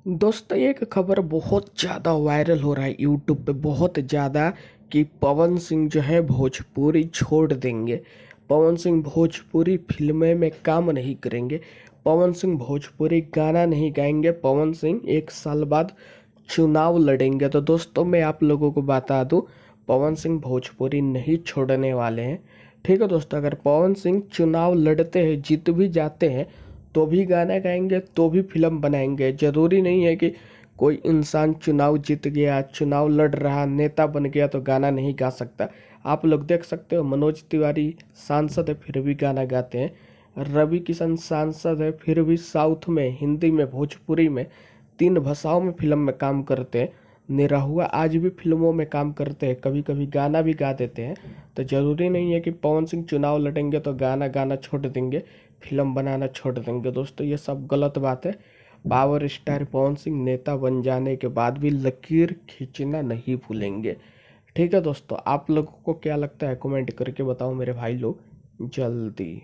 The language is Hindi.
दोस्तों एक खबर बहुत ज़्यादा वायरल हो रहा है यूट्यूब पे बहुत ज़्यादा कि पवन सिंह जो है भोजपुरी छोड़ देंगे। पवन सिंह भोजपुरी फिल्में में काम नहीं करेंगे। पवन सिंह भोजपुरी गाना नहीं गाएंगे। पवन सिंह 1 साल बाद चुनाव लड़ेंगे। तो दोस्तों मैं आप लोगों को बता दूं, पवन सिंह भोजपुरी नहीं छोड़ने वाले हैं। ठीक है दोस्तों, अगर पवन सिंह चुनाव लड़ते हैं, जीत भी जाते हैं, तो भी गाना गाएंगे, तो भी फिल्म बनाएंगे। ज़रूरी नहीं है कि कोई इंसान चुनाव जीत गया, चुनाव लड़ रहा, नेता बन गया तो गाना नहीं गा सकता। आप लोग देख सकते हो, मनोज तिवारी सांसद है फिर भी गाना गाते हैं। रवि किशन सांसद है फिर भी साउथ में, हिंदी में, भोजपुरी में, 3 भाषाओं में फिल्म में काम करते हैं। निरहुआ आज भी फिल्मों में काम करते हैं, कभी कभी गाना भी गा देते हैं। तो ज़रूरी नहीं है कि पवन सिंह चुनाव लड़ेंगे तो गाना गाना छोड़ देंगे, फिल्म बनाना छोड़ देंगे। दोस्तों ये सब गलत बात है। पावर स्टार पवन सिंह नेता बन जाने के बाद भी लकीर खींचना नहीं भूलेंगे। ठीक है दोस्तों, आप लोगों को क्या लगता है कमेंट करके बताओ मेरे भाई लोग जल्दी।